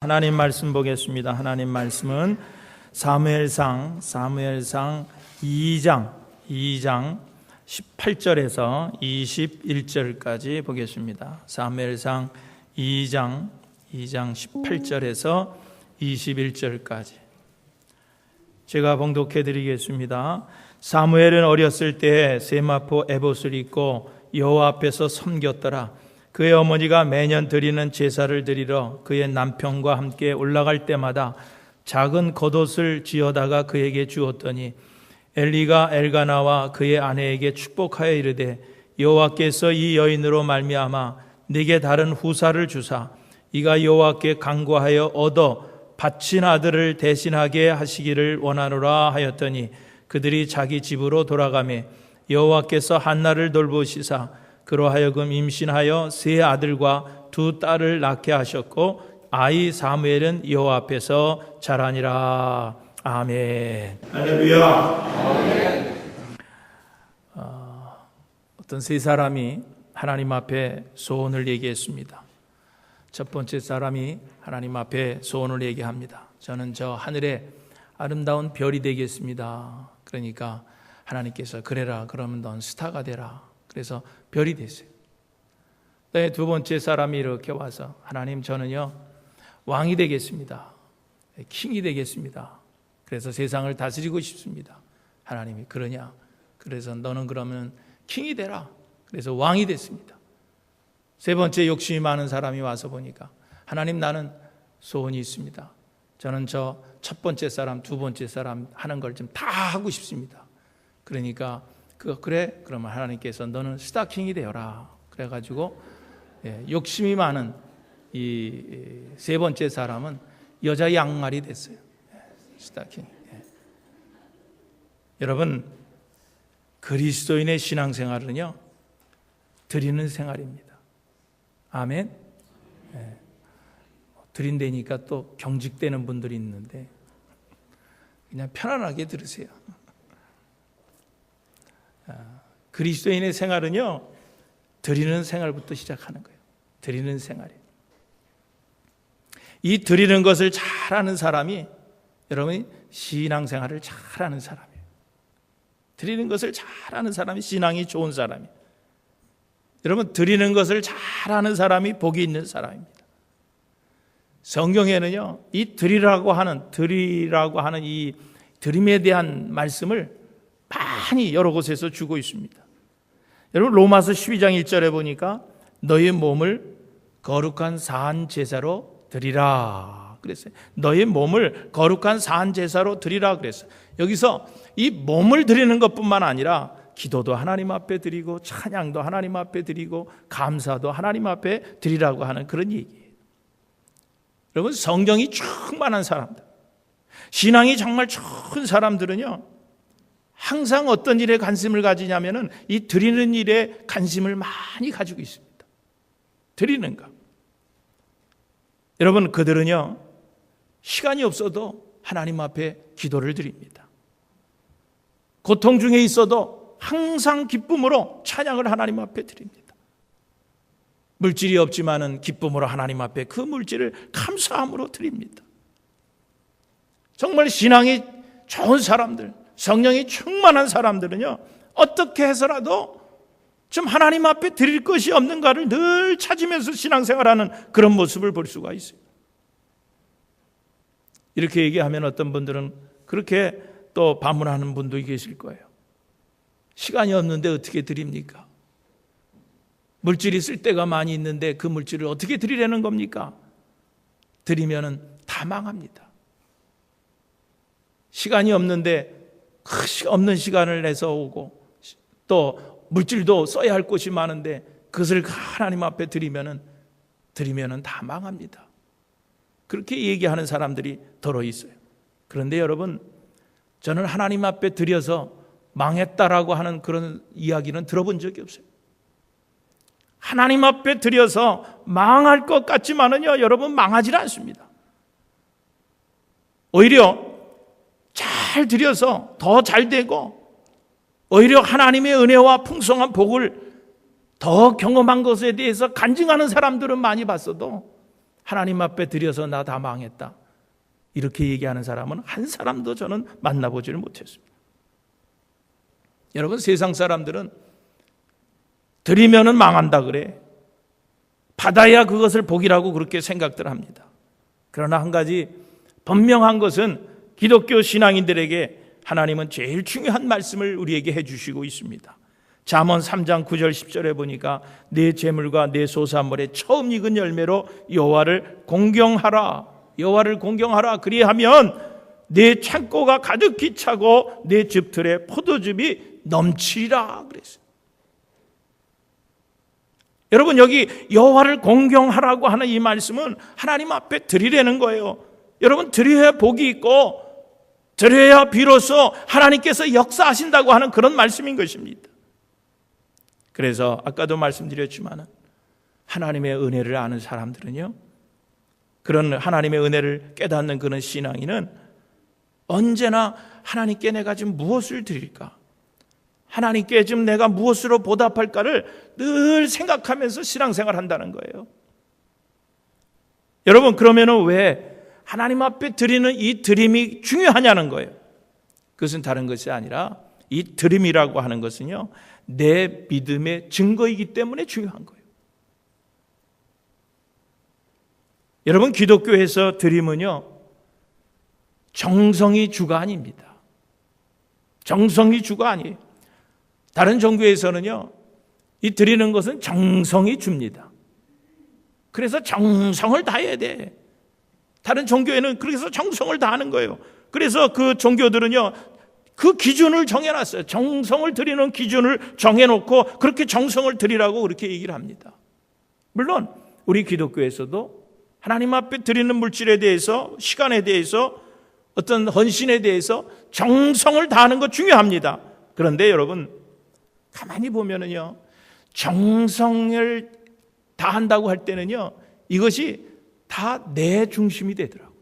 하나님 말씀 보겠습니다. 하나님 말씀은 사무엘상 2장 18절에서 21절까지 보겠습니다. 사무엘상 2장 18절에서 21절까지 제가 봉독해 드리겠습니다. 사무엘은 어렸을 때 세마포 에봇을 입고 여호와 앞에서 섬겼더라. 그의 어머니가 매년 드리는 제사를 드리러 그의 남편과 함께 올라갈 때마다 작은 겉옷을 지어다가 그에게 주었더니 엘리가 엘가나와 그의 아내에게 축복하여 이르되 여호와께서 이 여인으로 말미암아 네게 다른 후사를 주사 이가 여호와께 간구하여 얻어 바친 아들을 대신하게 하시기를 원하노라 하였더니 그들이 자기 집으로 돌아가매 여호와께서 한나를 돌보시사 그로 하여금 임신하여 세 아들과 두 딸을 낳게 하셨고 아이 사무엘은 여호와 앞에서 자라니라. 아멘. 할렐루야. 아멘. 어떤 세 사람이 하나님 앞에 소원을 얘기했습니다. 첫 번째 사람이 하나님 앞에 소원을 얘기합니다. 저는 저 하늘에 아름다운 별이 되겠습니다. 그러니까 하나님께서 그래라, 그러면 넌 스타가 되라. 그래서 별이 됐어요. 두 번째 사람이 이렇게 와서 하나님, 저는요 왕이 되겠습니다. 킹이 되겠습니다. 그래서 세상을 다스리고 싶습니다. 하나님이 그러냐? 그래서 너는 그러면 킹이 되라. 그래서 왕이 됐습니다. 세 번째 욕심이 많은 사람이 와서 보니까 하나님, 나는 소원이 있습니다. 저는 저 첫 번째 사람, 두 번째 사람 하는 걸 좀 다 하고 싶습니다. 그러니까 그래? 그러면 하나님께서 너는 스타킹이 되어라. 그래가지고 욕심이 많은 이 세 번째 사람은 여자 양말이 됐어요. 스타킹. 여러분, 그리스도인의 신앙생활은요 드리는 생활입니다. 아멘. 드린다니까 또 경직되는 분들이 있는데 그냥 편안하게 들으세요. 그리스도인의 생활은요 드리는 생활부터 시작하는 거예요. 드리는 생활이에요. 이 드리는 것을 잘하는 사람이 여러분이 신앙생활을 잘하는 사람이에요. 드리는 것을 잘하는 사람이 신앙이 좋은 사람이에요. 여러분, 드리는 것을 잘하는 사람이 복이 있는 사람입니다. 성경에는요 이 드리라고 하는 이 드림에 대한 말씀을 많이 여러 곳에서 주고 있습니다. 여러분, 로마서 12장 1절에 보니까 너의 몸을 거룩한 사한 제사로 드리라 그랬어요. 너의 몸을 거룩한 사한 제사로 드리라 그랬어요. 여기서 이 몸을 드리는 것뿐만 아니라 기도도 하나님 앞에 드리고 찬양도 하나님 앞에 드리고 감사도 하나님 앞에 드리라고 하는 그런 얘기예요. 여러분, 성경이 충만한 사람들, 신앙이 정말 좋은 사람들은요 항상 어떤 일에 관심을 가지냐면은 이 드리는 일에 관심을 많이 가지고 있습니다. 드리는 것. 여러분, 그들은요 시간이 없어도 하나님 앞에 기도를 드립니다. 고통 중에 있어도 항상 기쁨으로 찬양을 하나님 앞에 드립니다. 물질이 없지만은 기쁨으로 하나님 앞에 그 물질을 감사함으로 드립니다. 정말 신앙이 좋은 사람들, 성령이 충만한 사람들은요 어떻게 해서라도 좀 하나님 앞에 드릴 것이 없는가를 늘 찾으면서 신앙생활하는 그런 모습을 볼 수가 있어요. 이렇게 얘기하면 어떤 분들은 그렇게 또 반문하는 분도 계실 거예요. 시간이 없는데 어떻게 드립니까? 물질이 쓸 데가 많이 있는데 그 물질을 어떻게 드리려는 겁니까? 드리면은 다 망합니다. 시간이 없는데 없는 시간을 내서 오고 또 물질도 써야 할 곳이 많은데 그것을 하나님 앞에 드리면은 다 망합니다. 그렇게 얘기하는 사람들이 더러 있어요. 그런데 여러분, 저는 하나님 앞에 드려서 망했다라고 하는 그런 이야기는 들어본 적이 없어요. 하나님 앞에 드려서 망할 것 같지만은요 여러분, 망하지 않습니다. 오히려 잘 드려서 더 잘 되고 오히려 하나님의 은혜와 풍성한 복을 더 경험한 것에 대해서 간증하는 사람들은 많이 봤어도 하나님 앞에 드려서 나 다 망했다, 이렇게 얘기하는 사람은 한 사람도 저는 만나보지를 못했습니다. 여러분, 세상 사람들은 드리면은 망한다 그래, 받아야 그것을 복이라고 그렇게 생각들 합니다. 그러나 한 가지 분명한 것은 기독교 신앙인들에게 하나님은 제일 중요한 말씀을 우리에게 해주시고 있습니다. 잠언 3장 9절 10절에 보니까 내 재물과 내 소산물의 처음 익은 열매로 여호와를 공경하라, 여호와를 공경하라. 그리하면 내 창고가 가득히 차고 내 집틀에 포도즙이 넘치리라 그랬어요. 여러분, 여기 여호와를 공경하라고 하는 이 말씀은 하나님 앞에 드리라는 거예요. 여러분, 드려야 복이 있고 드려야 비로소 하나님께서 역사하신다고 하는 그런 말씀인 것입니다. 그래서 아까도 말씀드렸지만 하나님의 은혜를 아는 사람들은요, 그런 하나님의 은혜를 깨닫는 그런 신앙인은 언제나 하나님께 내가 지금 무엇을 드릴까, 하나님께 지금 내가 무엇으로 보답할까를 늘 생각하면서 신앙생활을 한다는 거예요. 여러분, 그러면은 왜 하나님 앞에 드리는 이 드림이 중요하냐는 거예요. 그것은 다른 것이 아니라 이 드림이라고 하는 것은요, 내 믿음의 증거이기 때문에 중요한 거예요. 여러분, 기독교에서 드림은요, 정성이 주가 아닙니다. 정성이 주가 아니에요. 다른 종교에서는요, 이 드리는 것은 정성이 줍니다. 그래서 정성을 다해야 돼. 다른 종교에는 그래서 정성을 다하는 거예요. 그래서 그 종교들은요, 그 기준을 정해놨어요. 정성을 드리는 기준을 정해놓고 그렇게 정성을 드리라고 그렇게 얘기를 합니다. 물론 우리 기독교에서도 하나님 앞에 드리는 물질에 대해서, 시간에 대해서, 어떤 헌신에 대해서 정성을 다하는 것 중요합니다. 그런데 여러분, 가만히 보면은요, 정성을 다한다고 할 때는요, 이것이 다 내 중심이 되더라고요.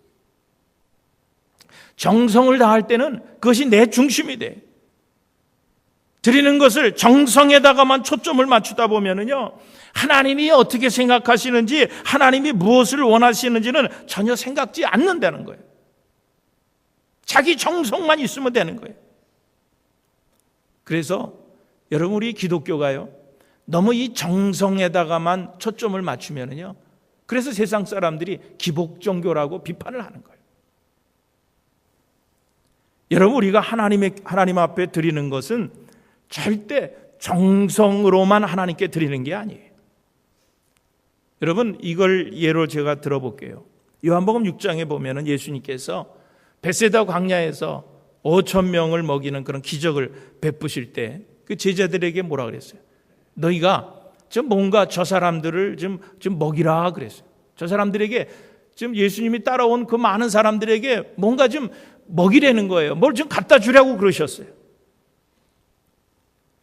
정성을 다할 때는 그것이 내 중심이 돼. 드리는 것을 정성에다가만 초점을 맞추다 보면은요, 하나님이 어떻게 생각하시는지, 하나님이 무엇을 원하시는지는 전혀 생각지 않는다는 거예요. 자기 정성만 있으면 되는 거예요. 그래서 여러분, 우리 기독교가요, 너무 이 정성에다가만 초점을 맞추면은요, 그래서 세상 사람들이 기복종교라고 비판을 하는 거예요. 여러분, 우리가 하나님 앞에 드리는 것은 절대 정성으로만 하나님께 드리는 게 아니에요. 여러분, 이걸 예로 제가 들어볼게요. 요한복음 6장에 보면은 예수님께서 벳세다 광야에서 5,000명을 먹이는 그런 기적을 베푸실 때 그 제자들에게 뭐라 그랬어요? 너희가 좀 뭔가 저 사람들을 좀 먹이라 그랬어요. 저 사람들에게, 지금 예수님이 따라온 그 많은 사람들에게 뭔가 좀 먹이라는 거예요. 뭘 좀 갖다 주려고 그러셨어요.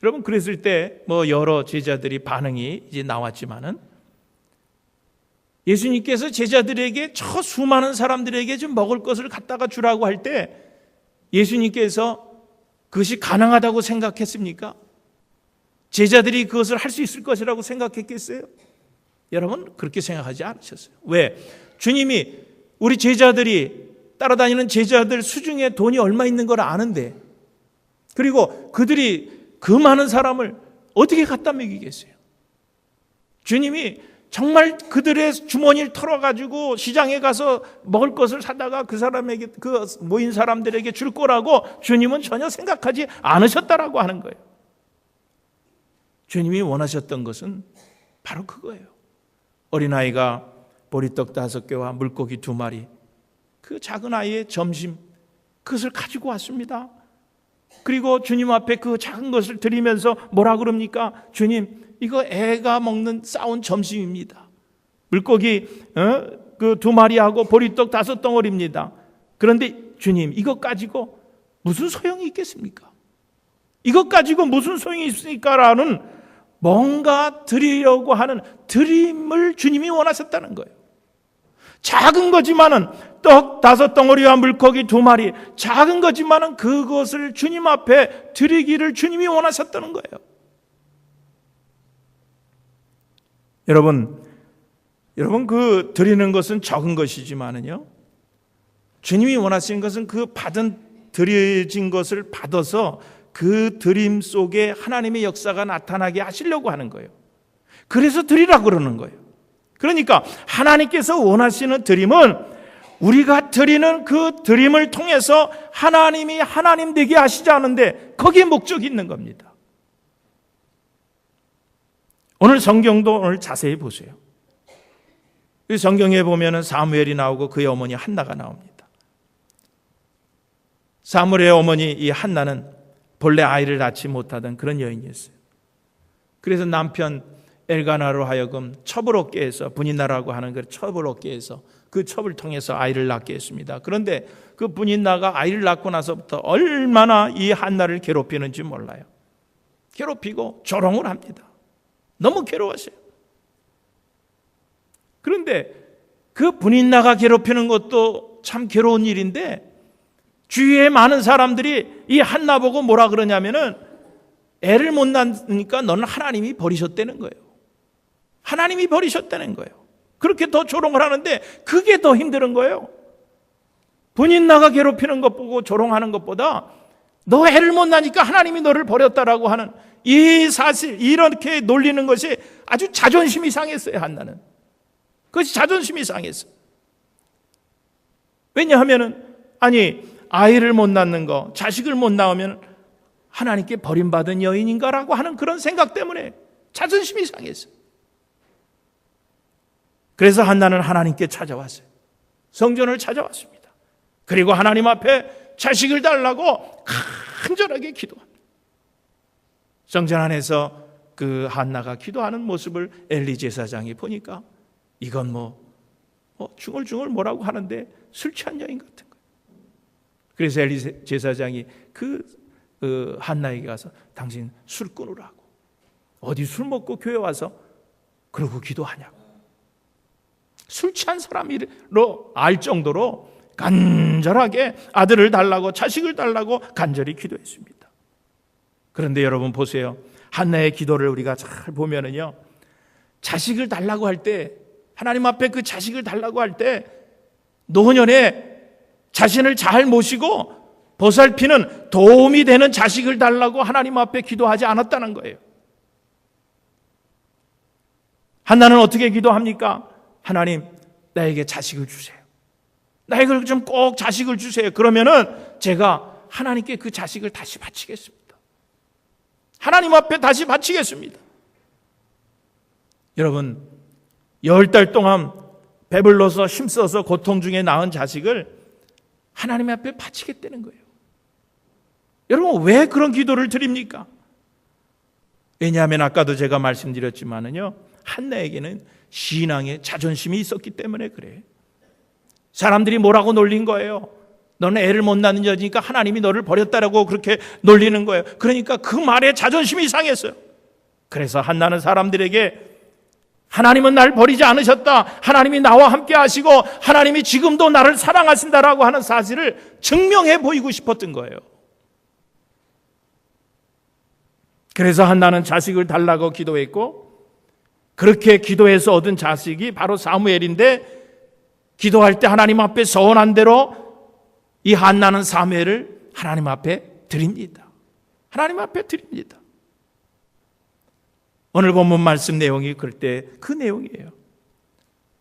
여러분, 그랬을 때 뭐 여러 제자들이 반응이 이제 나왔지만은, 예수님께서 제자들에게 저 수많은 사람들에게 좀 먹을 것을 갖다가 주라고 할 때 예수님께서 그것이 가능하다고 생각했습니까? 제자들이 그것을 할 수 있을 것이라고 생각했겠어요? 여러분, 그렇게 생각하지 않으셨어요. 왜? 주님이 우리 제자들이, 따라다니는 제자들 수중에 돈이 얼마 있는 걸 아는데, 그리고 그들이 그 많은 사람을 어떻게 갖다 먹이겠어요? 주님이 정말 그들의 주머니를 털어가지고 시장에 가서 먹을 것을 사다가 그 사람에게, 그 모인 사람들에게 줄 거라고 주님은 전혀 생각하지 않으셨다라고 하는 거예요. 주님이 원하셨던 것은 바로 그거예요. 어린아이가 보리떡 5개와 물고기 2마리, 그 작은 아이의 점심, 그것을 가지고 왔습니다. 그리고 주님 앞에 그 작은 것을 드리면서 뭐라 그럽니까? 주님, 이거 애가 먹는 싸운 점심입니다. 물고기 그 2마리하고 보리떡 5덩어리입니다. 그런데 주님, 이것 가지고 무슨 소용이 있겠습니까? 이것 가지고 무슨 소용이 있습니까? 라는 뭔가 드리려고 하는 드림을 주님이 원하셨다는 거예요. 작은 거지만은 떡 5덩어리와 물고기 2마리, 작은 거지만은 그것을 주님 앞에 드리기를 주님이 원하셨다는 거예요. 여러분, 여러분, 그 드리는 것은 적은 것이지만은요, 주님이 원하시는 것은 그 드려진 것을 받아서 그 드림 속에 하나님의 역사가 나타나게 하시려고 하는 거예요. 그래서 드리라고 그러는 거예요. 그러니까 하나님께서 원하시는 드림은 우리가 드리는 그 드림을 통해서 하나님이 하나님 되게 하시지 않은데 거기에 목적이 있는 겁니다. 오늘 성경도 오늘 자세히 보세요. 이 성경에 보면은 사무엘이 나오고 그의 어머니 한나가 나옵니다. 사무엘의 어머니 이 한나는 본래 아이를 낳지 못하던 그런 여인이었어요. 그래서 남편 엘가나로 하여금 첩을 얻게 해서, 분인나라고 하는 그 첩을 얻게 해서 그 첩을 통해서 아이를 낳게 했습니다. 그런데 그 분인나가 아이를 낳고 나서부터 얼마나 이 한나를 괴롭히는지 몰라요. 괴롭히고 조롱을 합니다. 너무 괴로워하세요. 그런데 그 분인나가 괴롭히는 것도 참 괴로운 일인데, 주위에 많은 사람들이 이 한나 보고 뭐라 그러냐면은, 애를 못 낳으니까 너는 하나님이 버리셨다는 거예요. 하나님이 버리셨다는 거예요. 그렇게 더 조롱을 하는데 그게 더 힘든 거예요. 분인나가 괴롭히는 것 보고 조롱하는 것보다 너 애를 못 낳으니까 하나님이 너를 버렸다라고 하는 이 사실, 이렇게 놀리는 것이 아주 자존심이 상했어요. 한나는 그것이 자존심이 상했어요. 왜냐하면은, 아니, 아이를 못 낳는 거, 자식을 못 낳으면 하나님께 버림받은 여인인가라고 하는 그런 생각 때문에 자존심이 상했어요. 그래서 한나는 하나님께 찾아왔어요. 성전을 찾아왔습니다. 그리고 하나님 앞에 자식을 달라고 간절하게 기도합니다. 성전 안에서 그 한나가 기도하는 모습을 엘리 제사장이 보니까 이건 중얼중얼 뭐라고 하는데 술 취한 여인 같은 거예요. 그래서 엘리 제사장이 그 한나에게 가서 당신 술 끊으라고, 어디 술 먹고 교회 와서 그러고 기도하냐고. 술 취한 사람으로 알 정도로 간절하게 아들을 달라고, 자식을 달라고 간절히 기도했습니다. 그런데 여러분 보세요. 한나의 기도를 우리가 잘 보면은요, 자식을 달라고 할 때, 하나님 앞에 그 자식을 달라고 할 때 노년에 자신을 잘 모시고 보살피는 도움이 되는 자식을 달라고 하나님 앞에 기도하지 않았다는 거예요. 한나는 어떻게 기도합니까? 하나님, 나에게 자식을 주세요. 나에게 좀 꼭 자식을 주세요. 그러면은 제가 하나님께 그 자식을 다시 바치겠습니다. 하나님 앞에 다시 바치겠습니다. 여러분, 10달 동안 배불러서 힘써서 고통 중에 낳은 자식을 하나님 앞에 바치겠다는 거예요. 여러분, 왜 그런 기도를 드립니까? 왜냐하면 아까도 제가 말씀드렸지만은요, 한나에게는 신앙의 자존심이 있었기 때문에 그래요. 사람들이 뭐라고 놀린 거예요? 너는 애를 못 낳는 여자니까 하나님이 너를 버렸다라고 그렇게 놀리는 거예요. 그러니까 그 말에 자존심이 상했어요. 그래서 한나는 사람들에게 하나님은 날 버리지 않으셨다, 하나님이 나와 함께 하시고 하나님이 지금도 나를 사랑하신다라고 하는 사실을 증명해 보이고 싶었던 거예요. 그래서 한나는 자식을 달라고 기도했고, 그렇게 기도해서 얻은 자식이 바로 사무엘인데, 기도할 때 하나님 앞에 서원한 대로 이 한나는 사무엘을 하나님 앞에 드립니다. 하나님 앞에 드립니다. 오늘 본문 말씀 내용이 그때 그 내용이에요.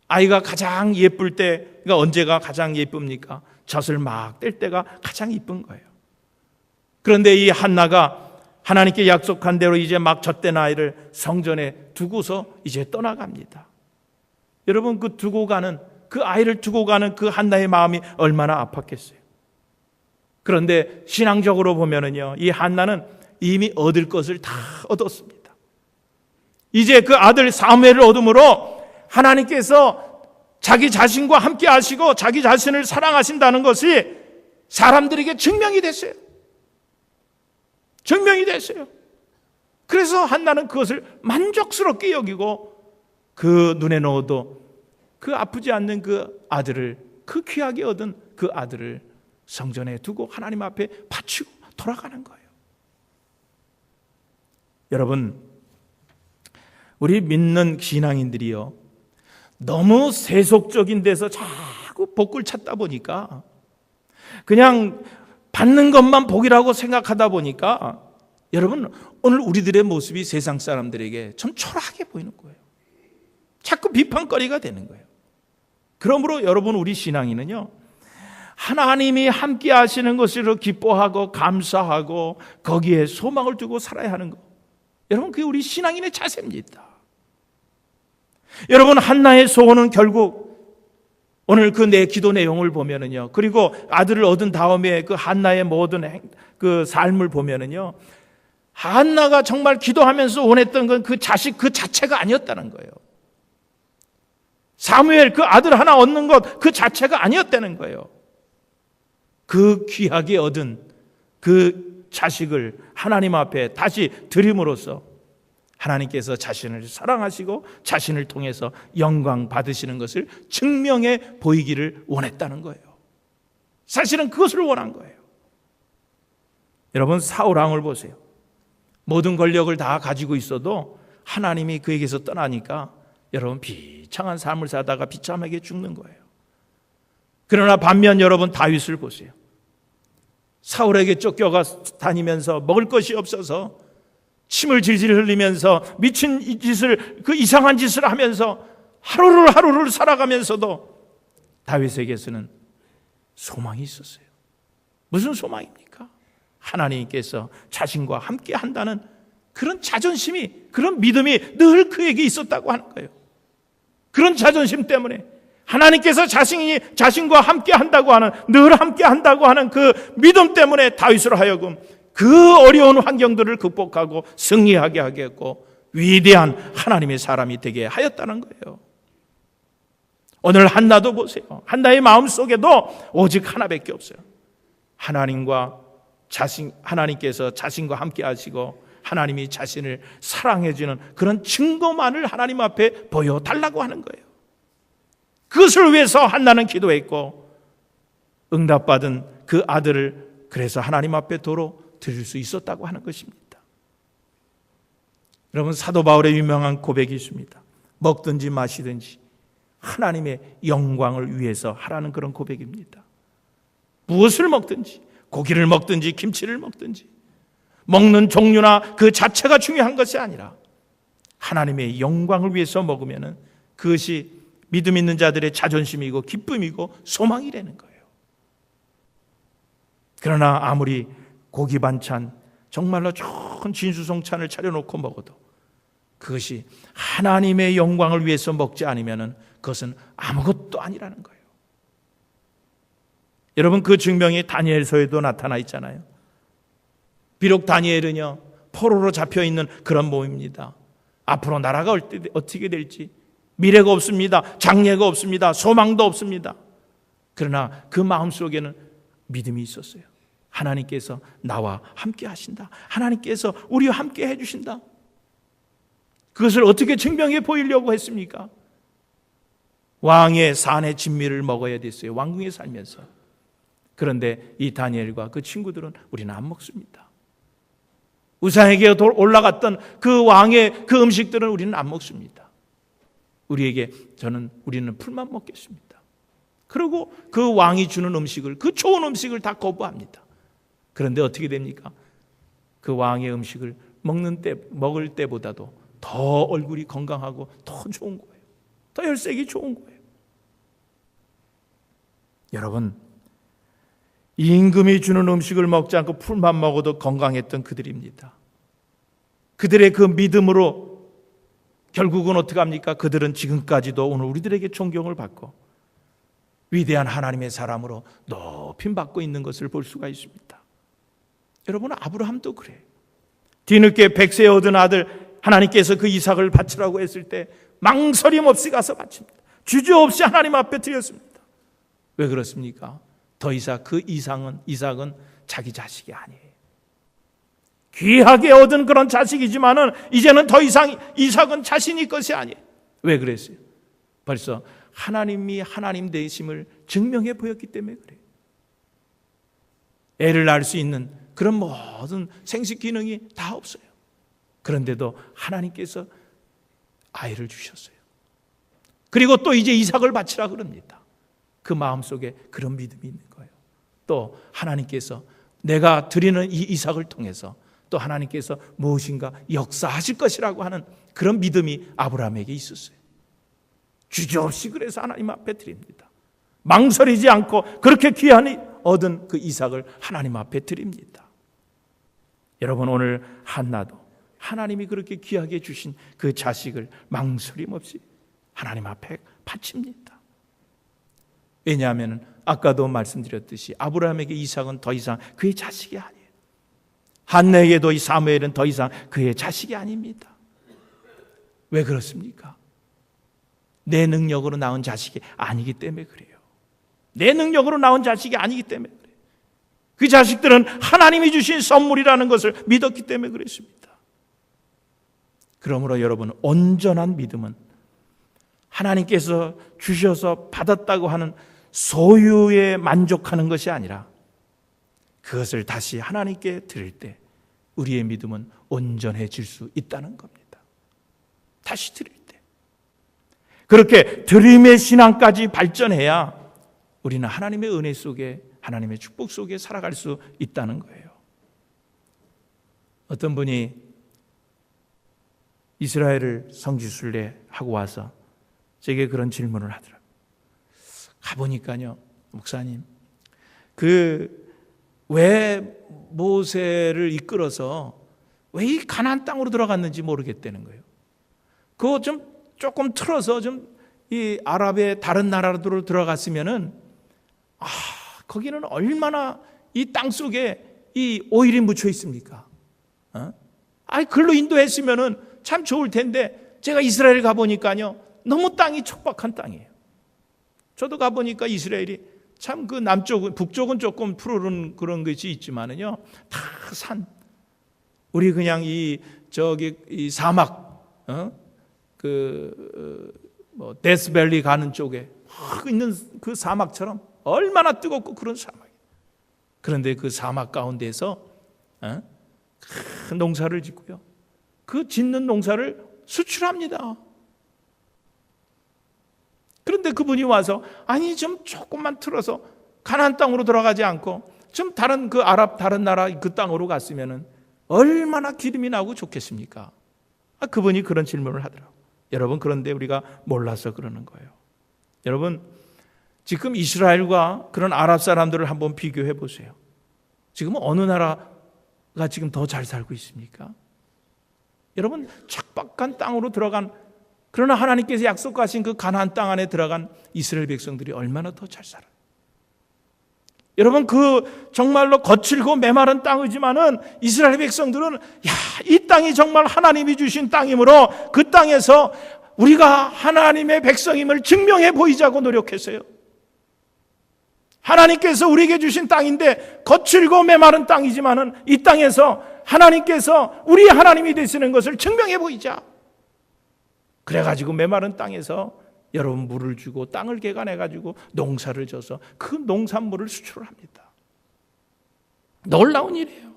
아이가 가장 예쁠 때가 언제가 가장 예쁩니까? 젖을 막 뗄 때가 가장 이쁜 거예요. 그런데 이 한나가 하나님께 약속한 대로 이제 막 젖된 아이를 성전에 두고서 이제 떠나갑니다. 여러분, 그 아이를 두고 가는 그 한나의 마음이 얼마나 아팠겠어요. 그런데 신앙적으로 보면은요, 이 한나는 이미 얻을 것을 다 얻었습니다. 이제 그 아들 사무엘을 얻음으로 하나님께서 자기 자신과 함께 하시고 자기 자신을 사랑하신다는 것이 사람들에게 증명이 됐어요. 증명이 됐어요. 그래서 한나는 그것을 만족스럽게 여기고 그 눈에 넣어도 그 아프지 않는 그 아들을, 그 귀하게 얻은 그 아들을 성전에 두고 하나님 앞에 바치고 돌아가는 거예요. 여러분, 우리 믿는 신앙인들이요, 너무 세속적인 데서 자꾸 복을 찾다 보니까 그냥 받는 것만 복이라고 생각하다 보니까 여러분, 오늘 우리들의 모습이 세상 사람들에게 참 초라하게 보이는 거예요. 자꾸 비판거리가 되는 거예요. 그러므로 여러분, 우리 신앙인은요, 하나님이 함께 하시는 것으로 기뻐하고 감사하고 거기에 소망을 두고 살아야 하는 것. 여러분, 그게 우리 신앙인의 자세입니다. 여러분, 한나의 소원은 결국 오늘 그 내 기도 내용을 보면은요, 그리고 아들을 얻은 다음에 그 한나의 모든 그 삶을 보면은요, 한나가 정말 기도하면서 원했던 건 그 자식 그 자체가 아니었다는 거예요. 사무엘 그 아들 하나 얻는 것 그 자체가 아니었다는 거예요. 그 귀하게 얻은 그 자식을 하나님 앞에 다시 드림으로써 하나님께서 자신을 사랑하시고 자신을 통해서 영광 받으시는 것을 증명해 보이기를 원했다는 거예요. 사실은 그것을 원한 거예요. 여러분, 사울 왕을 보세요. 모든 권력을 다 가지고 있어도 하나님이 그에게서 떠나니까 여러분, 비참한 삶을 사다가 비참하게 죽는 거예요. 그러나 반면 여러분, 다윗을 보세요. 사울에게 쫓겨가 다니면서 먹을 것이 없어서 침을 질질 흘리면서 미친 짓을, 그 이상한 짓을 하면서 하루를 살아가면서도 다윗에게서는 소망이 있었어요. 무슨 소망입니까? 하나님께서 자신과 함께 한다는 그런 자존심이, 그런 믿음이 늘 그에게 있었다고 하는 거예요. 그런 자존심 때문에 하나님께서 자신과 함께 한다고 하는, 늘 함께 한다고 하는 그 믿음 때문에 다윗으로 하여금 그 어려운 환경들을 극복하고 승리하게 하겠고 위대한 하나님의 사람이 되게 하였다는 거예요. 오늘 한나도 보세요. 한나의 마음속에도 오직 하나밖에 없어요. 하나님께서 자신과 함께 하시고 하나님이 자신을 사랑해 주는 그런 증거만을 하나님 앞에 보여달라고 하는 거예요. 그것을 위해서 한나는 기도했고 응답받은 그 아들을 그래서 하나님 앞에 도로 드릴 수 있었다고 하는 것입니다. 여러분, 사도 바울의 유명한 고백이 있습니다. 먹든지 마시든지 하나님의 영광을 위해서 하라는 그런 고백입니다. 무엇을 먹든지, 고기를 먹든지 김치를 먹든지 먹는 종류나 그 자체가 중요한 것이 아니라 하나님의 영광을 위해서 먹으면 그것이 믿음 있는 자들의 자존심이고 기쁨이고 소망이라는 거예요. 그러나 아무리 고기 반찬, 정말로 좋은 진수성찬을 차려놓고 먹어도 그것이 하나님의 영광을 위해서 먹지 않으면 그것은 아무것도 아니라는 거예요. 여러분, 그 증명이 다니엘서에도 나타나 있잖아요. 비록 다니엘은요, 포로로 잡혀있는 그런 몸입니다. 앞으로 나라가 어떻게 될지 미래가 없습니다. 장래가 없습니다. 소망도 없습니다. 그러나 그 마음속에는 믿음이 있었어요. 하나님께서 나와 함께 하신다. 하나님께서 우리와 함께 해주신다. 그것을 어떻게 증명해 보이려고 했습니까? 왕의 산의 진미를 먹어야 됐어요. 왕궁에 살면서. 그런데 이 다니엘과 그 친구들은 우리는 안 먹습니다. 우상에게 올라갔던 그 왕의 그 음식들은 우리는 안 먹습니다. 우리는 풀만 먹겠습니다. 그리고 그 왕이 주는 음식을, 그 좋은 음식을 다 거부합니다. 그런데 어떻게 됩니까? 그 왕의 음식을 먹을 때보다도 더 얼굴이 건강하고 더 좋은 거예요. 더 혈색이 좋은 거예요. 여러분, 임금이 주는 음식을 먹지 않고 풀만 먹어도 건강했던 그들입니다. 그들의 그 믿음으로 결국은 어떻게 합니까? 그들은 지금까지도 오늘 우리들에게 존경을 받고 위대한 하나님의 사람으로 높임 받고 있는 것을 볼 수가 있습니다. 여러분, 아브라함도 그래요. 뒤늦게 100세에 얻은 아들 하나님께서 그 이삭을 바치라고 했을 때 망설임 없이 가서 바칩니다. 주저없이 하나님 앞에 드렸습니다. 왜 그렇습니까? 더 이상 그 이삭은 자기 자식이 아니에요. 귀하게 얻은 그런 자식이지만은 이제는 더 이상 이삭은 자신이 것이 아니에요. 왜 그랬어요? 벌써 하나님이 하나님 되심을 증명해 보였기 때문에 그래요. 애를 낳을 수 있는 그런 모든 생식 기능이 다 없어요. 그런데도 하나님께서 아이를 주셨어요. 그리고 또 이제 이삭을 바치라 그럽니다. 그 마음속에 그런 믿음이 있는 거예요. 또 하나님께서 내가 드리는 이 이삭을 통해서 또 하나님께서 무엇인가 역사하실 것이라고 하는 그런 믿음이 아브라함에게 있었어요. 주저없이 그래서 하나님 앞에 드립니다. 망설이지 않고 그렇게 귀한 얻은 그 이삭을 하나님 앞에 드립니다. 여러분, 오늘 한나도 하나님이 그렇게 귀하게 주신 그 자식을 망설임 없이 하나님 앞에 바칩니다. 왜냐하면 아까도 말씀드렸듯이 아브라함에게 이삭은 더 이상 그의 자식이 아니에요. 한나에게도 이 사무엘은 더 이상 그의 자식이 아닙니다. 왜 그렇습니까? 내 능력으로 낳은 자식이 아니기 때문에 그래요. 내 능력으로 낳은 자식이 아니기 때문에 그래요. 그 자식들은 하나님이 주신 선물이라는 것을 믿었기 때문에 그랬습니다. 그러므로 여러분, 온전한 믿음은 하나님께서 주셔서 받았다고 하는 소유에 만족하는 것이 아니라 그것을 다시 하나님께 드릴 때 우리의 믿음은 온전해질 수 있다는 겁니다. 다시 드릴 때. 그렇게 드림의 신앙까지 발전해야 우리는 하나님의 은혜 속에, 하나님의 축복 속에 살아갈 수 있다는 거예요. 어떤 분이 이스라엘을 성지순례하고 와서 제게 그런 질문을 하더라고요. 가보니까요, 목사님, 왜 모세를 이끌어서 왜 이 가나안 땅으로 들어갔는지 모르겠다는 거예요. 그거 좀 조금 틀어서 좀 이 아랍의 다른 나라로 들어갔으면은 거기는 얼마나 이 땅 속에 이 오일이 묻혀 있습니까? 글로 인도했으면은 참 좋을 텐데 제가 이스라엘 가보니까요, 너무 땅이 척박한 땅이에요. 저도 가보니까 이스라엘이 참 그 남쪽은, 북쪽은 조금 푸르른 그런 것이 있지만은요, 다 산. 우리 그냥 이 사막, 데스밸리 가는 쪽에 있는 그 사막처럼 얼마나 뜨겁고 그런 사막이에요. 그런데 그 사막 가운데서 큰 농사를 짓고요, 그 짓는 농사를 수출합니다. 그런데 그분이 와서 좀 조금만 틀어서 가나안 땅으로 들어가지 않고 좀 다른 그 아랍 다른 나라 그 땅으로 갔으면은 얼마나 기름이 나고 좋겠습니까? 그분이 그런 질문을 하더라고요. 여러분, 그런데 우리가 몰라서 그러는 거예요. 여러분, 지금 이스라엘과 그런 아랍 사람들을 한번 비교해 보세요. 지금 어느 나라가 지금 더 잘 살고 있습니까? 여러분, 척박한 땅으로 들어간, 그러나 하나님께서 약속하신 그 가나안 땅 안에 들어간 이스라엘 백성들이 얼마나 더 잘 살아요. 여러분, 그 정말로 거칠고 메마른 땅이지만은 이스라엘 백성들은 이 땅이 정말 하나님이 주신 땅이므로 그 땅에서 우리가 하나님의 백성임을 증명해 보이자고 노력했어요. 하나님께서 우리에게 주신 땅인데 거칠고 메마른 땅이지만은 이 땅에서 하나님께서 우리 하나님이 되시는 것을 증명해 보이자. 그래가지고 메마른 땅에서 여러분 물을 주고 땅을 개간해가지고 농사를 져서 그 농산물을 수출을 합니다. 놀라운 일이에요.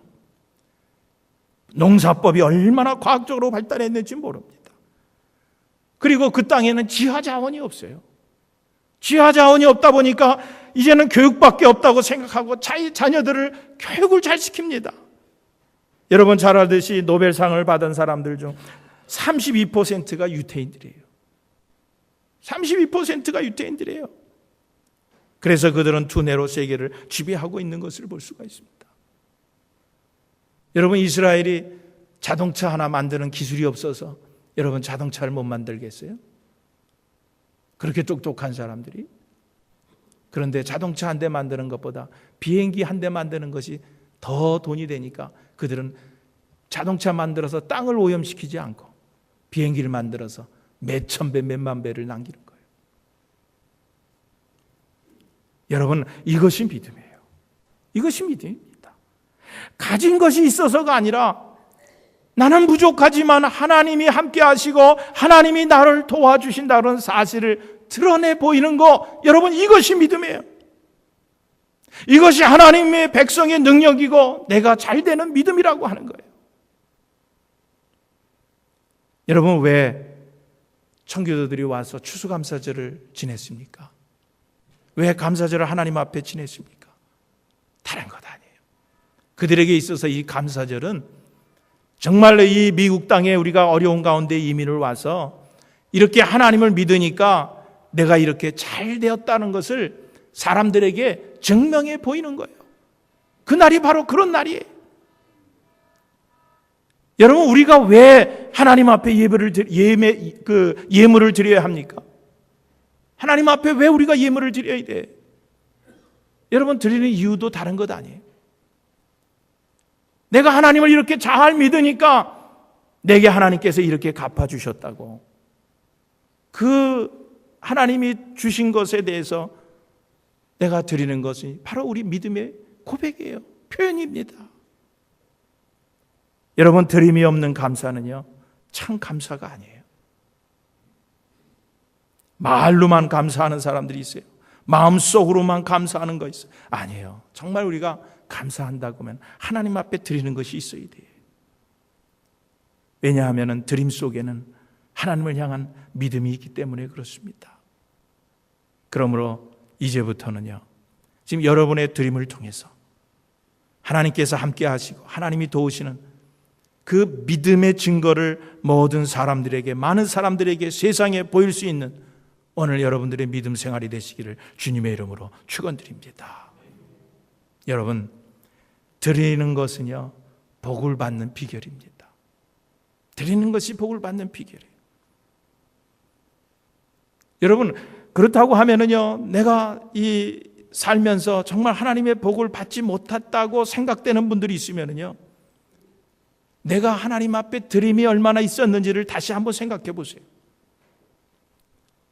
농사법이 얼마나 과학적으로 발달했는지 모릅니다. 그리고 그 땅에는 지하 자원이 없어요. 지하 자원이 없다 보니까 이제는 교육밖에 없다고 생각하고 자녀들을 교육을 잘 시킵니다. 여러분 잘 알듯이 노벨상을 받은 사람들 중 32%가 유태인들이에요. 32%가 유태인들이에요. 그래서 그들은 두뇌로 세계를 지배하고 있는 것을 볼 수가 있습니다. 여러분, 이스라엘이 자동차 하나 만드는 기술이 없어서 여러분 자동차를 못 만들겠어요? 그렇게 똑똑한 사람들이? 그런데 자동차 한 대 만드는 것보다 비행기 한 대 만드는 것이 더 돈이 되니까 그들은 자동차 만들어서 땅을 오염시키지 않고 비행기를 만들어서 몇천 배, 몇만 배를 남기는 거예요. 여러분, 이것이 믿음이에요. 이것이 믿음입니다. 가진 것이 있어서가 아니라 나는 부족하지만 하나님이 함께 하시고 하나님이 나를 도와주신다는 사실을 드러내 보이는 거, 여러분, 이것이 믿음이에요. 이것이 하나님의 백성의 능력이고 내가 잘 되는 믿음이라고 하는 거예요. 여러분, 왜 청교도들이 와서 추수감사절을 지냈습니까? 왜 감사절을 하나님 앞에 지냈습니까? 다른 것 아니에요. 그들에게 있어서 이 감사절은 정말로 이 미국 땅에 우리가 어려운 가운데 이민을 와서 이렇게 하나님을 믿으니까 내가 이렇게 잘 되었다는 것을 사람들에게 증명해 보이는 거예요. 그날이 바로 그런 날이에요. 여러분, 우리가 왜 하나님 앞에 예물을 드려야 합니까? 하나님 앞에 왜 우리가 예물을 드려야 돼? 여러분, 드리는 이유도 다른 것 아니에요. 내가 하나님을 이렇게 잘 믿으니까 내게 하나님께서 이렇게 갚아주셨다고. 그 하나님이 주신 것에 대해서 내가 드리는 것이 바로 우리 믿음의 고백이에요. 표현입니다. 여러분, 드림이 없는 감사는요, 참 감사가 아니에요. 말로만 감사하는 사람들이 있어요. 마음속으로만 감사하는 거 있어요. 아니에요. 정말 우리가 감사한다고 하면 하나님 앞에 드리는 것이 있어야 돼요. 왜냐하면 드림 속에는 하나님을 향한 믿음이 있기 때문에 그렇습니다. 그러므로 이제부터는요, 지금 여러분의 드림을 통해서 하나님께서 함께 하시고 하나님이 도우시는 그 믿음의 증거를 모든 사람들에게, 많은 사람들에게 세상에 보일 수 있는 오늘 여러분들의 믿음 생활이 되시기를 주님의 이름으로 축원드립니다. 여러분, 드리는 것은요, 복을 받는 비결입니다. 드리는 것이 복을 받는 비결이에요. 여러분, 그렇다고 하면은요, 내가 이 살면서 정말 하나님의 복을 받지 못했다고 생각되는 분들이 있으면은요, 내가 하나님 앞에 드림이 얼마나 있었는지를 다시 한번 생각해 보세요.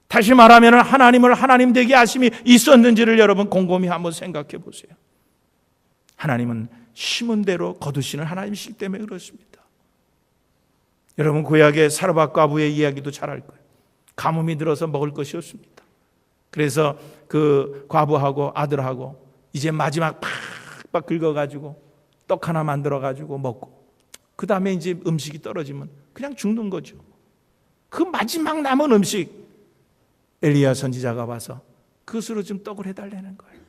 다시 말하면 하나님을 하나님 되게 하심이 있었는지를 여러분 곰곰이 한번 생각해 보세요. 하나님은 심은 대로 거두시는 하나님이시기 때문에 그렇습니다. 여러분, 구약의 사르밧 과부의 이야기도 잘 알 거예요. 가뭄이 들어서 먹을 것이 없습니다. 그래서 그 과부하고 아들하고 이제 마지막 팍팍 긁어가지고 떡 하나 만들어가지고 먹고, 그 다음에 이제 음식이 떨어지면 그냥 죽는 거죠. 그 마지막 남은 음식, 엘리야 선지자가 와서 그것으로 좀 떡을 해달라는 거예요.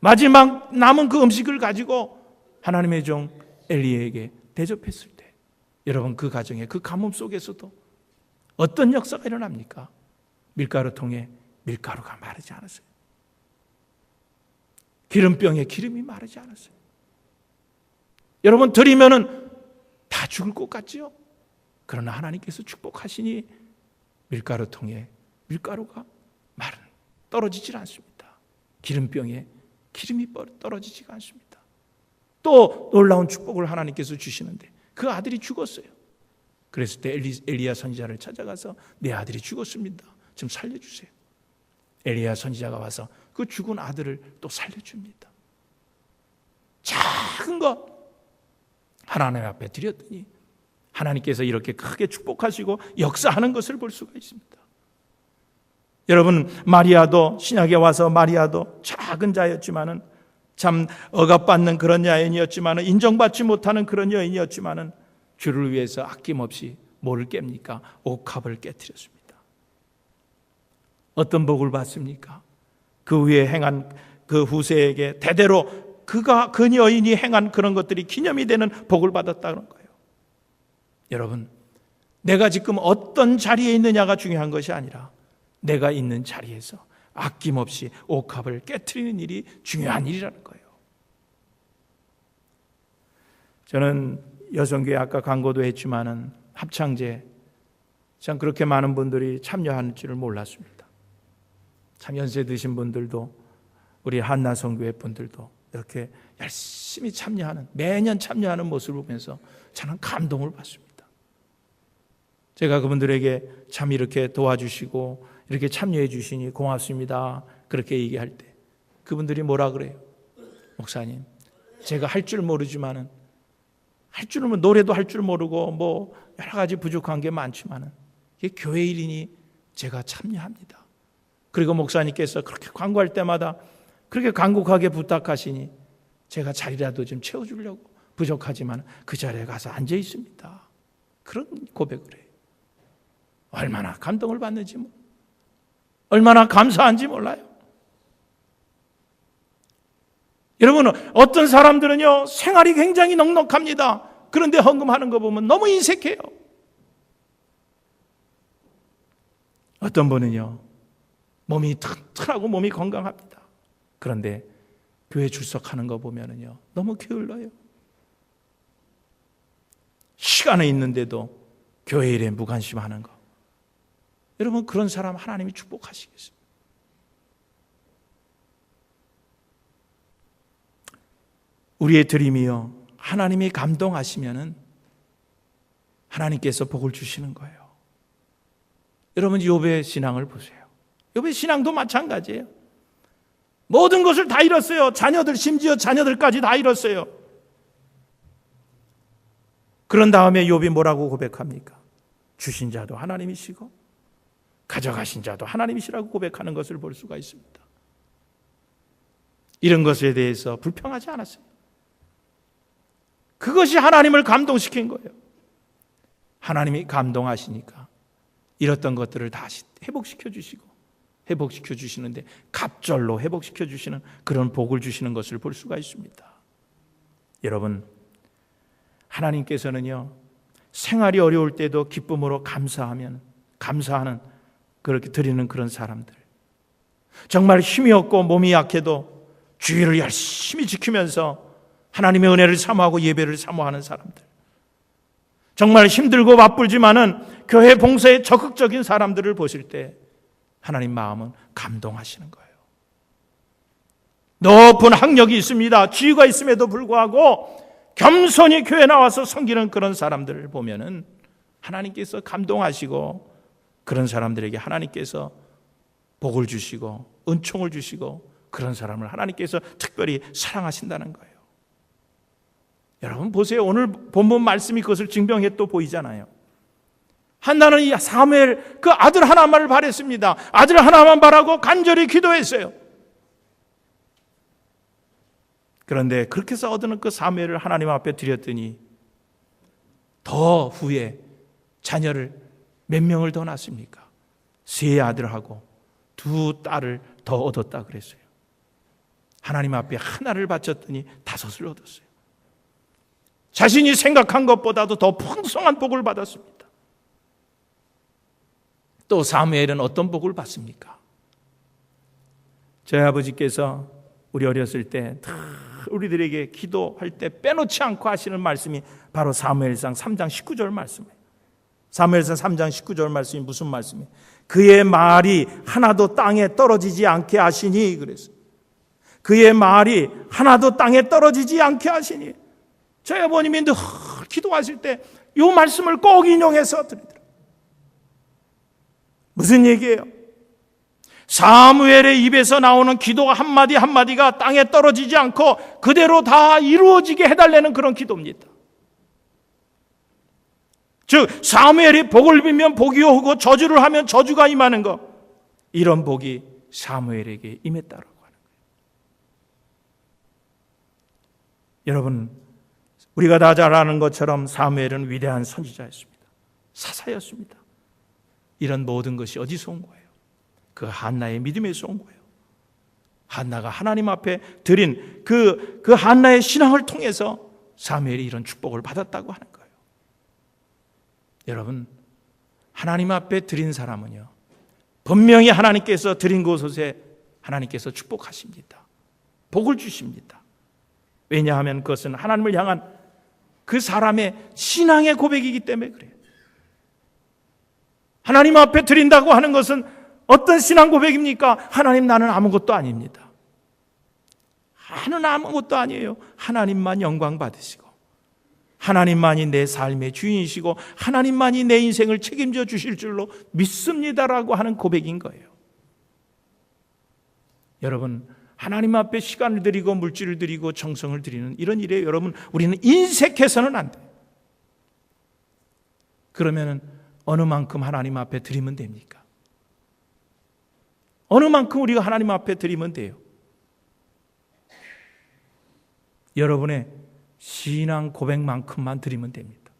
마지막 남은 그 음식을 가지고 하나님의 종 엘리야에게 대접했을 때, 여러분, 그 가정에, 그 가뭄 속에서도 어떤 역사가 일어납니까? 밀가루통에 밀가루가 마르지 않았어요. 기름병에 기름이 마르지 않았어요. 여러분, 드리면은 다 죽을 것 같지요? 그러나 하나님께서 축복하시니 밀가루통에 밀가루가 떨어지질 않습니다. 기름병에 기름이 떨어지지가 않습니다. 또 놀라운 축복을 하나님께서 주시는데 그 아들이 죽었어요. 그랬을 때 엘리야 선지자를 찾아가서 내 아들이 죽었습니다. 좀 살려주세요. 엘리야 선지자가 와서 그 죽은 아들을 또 살려줍니다. 작은 것 하나님 앞에 드렸더니 하나님께서 이렇게 크게 축복하시고 역사하는 것을 볼 수가 있습니다. 여러분, 마리아도, 신약에 와서 마리아도 작은 자였지만은, 참 억압받는 그런 여인이었지만은, 인정받지 못하는 그런 여인이었지만은 주를 위해서 아낌없이 뭐를 깹니까? 옥합을 깨뜨렸습니다. 어떤 복을 받습니까? 그 위에 행한 그 후세에게 대대로 그 여인이 행한 그런 것들이 기념이 되는 복을 받았다는 거예요. 여러분, 내가 지금 어떤 자리에 있느냐가 중요한 것이 아니라 내가 있는 자리에서 아낌없이 옥합을 깨트리는 일이 중요한 일이라는 거예요. 저는 여성교회 아까 광고도 했지만은 합창제, 참 그렇게 많은 분들이 참여하는 줄을 몰랐습니다. 참 연세 드신 분들도, 우리 한나성교회 분들도 이렇게 열심히 참여하는, 매년 참여하는 모습을 보면서 저는 감동을 받습니다. 제가 그분들에게 참 이렇게 도와주시고 이렇게 참여해 주시니 고맙습니다, 그렇게 얘기할 때 그분들이 뭐라 그래요? 목사님, 제가 할 줄 모르지만은, 할 줄은 노래도 할 줄 모르고 뭐 여러 가지 부족한 게 많지만은 이게 교회 일이니 제가 참여합니다. 그리고 목사님께서 그렇게 광고할 때마다 그렇게 간곡하게 부탁하시니 제가 자리라도 좀 채워주려고 부족하지만 그 자리에 가서 앉아 있습니다. 그런 고백을 해요. 얼마나 감동을 받는지, 얼마나 감사한지 몰라요. 여러분, 어떤 사람들은요, 생활이 굉장히 넉넉합니다. 그런데 헌금하는 거 보면 너무 인색해요. 어떤 분은요, 몸이 튼튼하고 몸이 건강합니다. 그런데 교회 출석하는 거 보면은요, 너무 게을러요. 시간은 있는데도 교회 일에 무관심하는 거. 여러분, 그런 사람 하나님이 축복하시겠습니다. 우리의 드림이요, 하나님이 감동하시면은 하나님께서 복을 주시는 거예요. 여러분, 욥의 신앙을 보세요. 욥의 신앙도 마찬가지예요. 모든 것을 다 잃었어요. 자녀들, 심지어 자녀들까지 다 잃었어요. 그런 다음에 욥이 뭐라고 고백합니까? 주신 자도 하나님이시고 가져가신 자도 하나님이시라고 고백하는 것을 볼 수가 있습니다. 이런 것에 대해서 불평하지 않았어요. 그것이 하나님을 감동시킨 거예요. 하나님이 감동하시니까 잃었던 것들을 다시 회복시켜 주시고, 회복시켜 주시는데 갑절로 회복시켜 주시는 그런 복을 주시는 것을 볼 수가 있습니다. 여러분, 하나님께서는요, 생활이 어려울 때도 기쁨으로 감사하는 그렇게 드리는 그런 사람들, 정말 힘이 없고 몸이 약해도 주의를 열심히 지키면서 하나님의 은혜를 사모하고 예배를 사모하는 사람들, 정말 힘들고 바쁘지만은 교회 봉사에 적극적인 사람들을 보실 때 하나님 마음은 감동하시는 거예요. 높은 학력이 있습니다. 지위가 있음에도 불구하고 겸손히 교회 나와서 섬기는 그런 사람들을 보면은 하나님께서 감동하시고, 그런 사람들에게 하나님께서 복을 주시고 은총을 주시고, 그런 사람을 하나님께서 특별히 사랑하신다는 거예요. 여러분 보세요. 오늘 본문 말씀이 그것을 증명해 또 보이잖아요. 한나는 이 사무엘 그 아들 하나만을 바랬습니다. 아들 하나만 바라고 간절히 기도했어요. 그런데 그렇게 해서 얻은 그 사무엘을 하나님 앞에 드렸더니 더 후에 자녀를 몇 명을 더 낳습니까? 3 아들하고 2 딸을 더 얻었다 그랬어요. 하나님 앞에 하나를 바쳤더니 5을 얻었어요. 자신이 생각한 것보다도 더 풍성한 복을 받았습니다. 또 사무엘은 어떤 복을 받습니까? 저희 아버지께서 우리 어렸을 때 우리들에게 기도할 때 빼놓지 않고 하시는 말씀이 바로 사무엘상 3장 19절 말씀이에요. 사무엘상 3장 19절 말씀이 무슨 말씀이에요? 그의 말이 하나도 땅에 떨어지지 않게 하시니, 그랬어요. 그의 말이 하나도 땅에 떨어지지 않게 하시니. 저희 아버님이 늘 기도하실 때 이 말씀을 꼭 인용해서 드리더라고요. 무슨 얘기예요? 사무엘의 입에서 나오는 기도가 한마디 한마디가 땅에 떨어지지 않고 그대로 다 이루어지게 해달라는 그런 기도입니다. 즉 사무엘이 복을 빌면 복이 오고 저주를 하면 저주가 임하는 것, 이런 복이 사무엘에게 임했다라고 하는 거예요. 여러분, 우리가 다 잘 아는 것처럼 사무엘은 위대한 선지자였습니다. 사사였습니다. 이런 모든 것이 어디서 온 거예요? 그 한나의 믿음에서 온 거예요. 한나가 하나님 앞에 드린 그 한나의 신앙을 통해서 사무엘이 이런 축복을 받았다고 하는 거예요. 여러분, 하나님 앞에 드린 사람은요, 분명히 하나님께서 드린 곳에 하나님께서 축복하십니다. 복을 주십니다. 왜냐하면 그것은 하나님을 향한 그 사람의 신앙의 고백이기 때문에 그래요. 하나님 앞에 드린다고 하는 것은 어떤 신앙 고백입니까? 하나님, 나는 아무것도 아닙니다. 나는 아무것도 아니에요. 하나님만 영광 받으시고 하나님만이 내 삶의 주인이시고 하나님만이 내 인생을 책임져 주실 줄로 믿습니다라고 하는 고백인 거예요. 여러분, 하나님 앞에 시간을 드리고 물질을 드리고 정성을 드리는 이런 일에 여러분, 우리는 인색해서는 안 돼요. 그러면 어느 만큼 하나님 앞에 드리면 됩니까? 어느 만큼 우리가 하나님 앞에 드리면 돼요? 여러분의 신앙 고백만큼만 드리면 됩니다.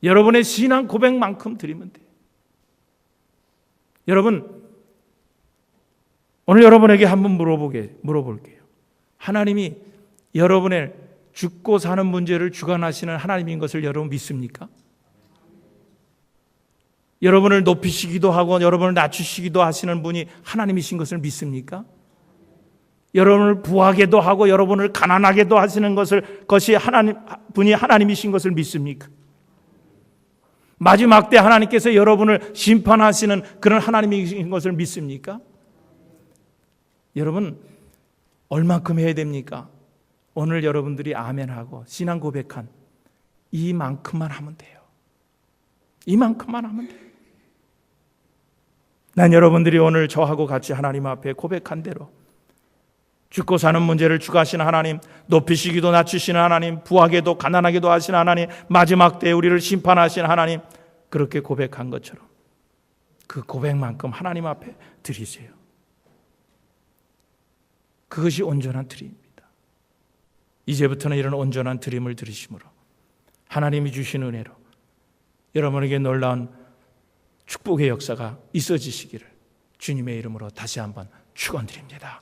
여러분의 신앙 고백만큼 드리면 돼요. 여러분, 오늘 여러분에게 한번 물어볼게요. 하나님이 여러분의 죽고 사는 문제를 주관하시는 하나님인 것을 여러분 믿습니까? 여러분을 높이시기도 하고 여러분을 낮추시기도 하시는 분이 하나님이신 것을 믿습니까? 여러분을 부하게도 하고 여러분을 가난하게도 하시는 것이 분이 하나님이신 것을 믿습니까? 마지막 때 하나님께서 여러분을 심판하시는 그런 하나님이신 것을 믿습니까? 여러분, 얼만큼 해야 됩니까? 오늘 여러분들이 아멘하고 신앙 고백한 이만큼만 하면 돼요. 이만큼만 하면 돼요. 난 여러분들이 오늘 저하고 같이 하나님 앞에 고백한 대로 죽고 사는 문제를 주관하시는 하나님, 높이시기도 낮추시는 하나님, 부하게도 가난하게도 하시는 하나님, 마지막 때에 우리를 심판하시는 하나님, 그렇게 고백한 것처럼 그 고백만큼 하나님 앞에 드리세요. 그것이 온전한 드림입니다. 이제부터는 이런 온전한 드림을 드리심으로 하나님이 주신 은혜로 여러분에게 놀라운 축복의 역사가 있어지시기를 주님의 이름으로 다시 한번 축원드립니다.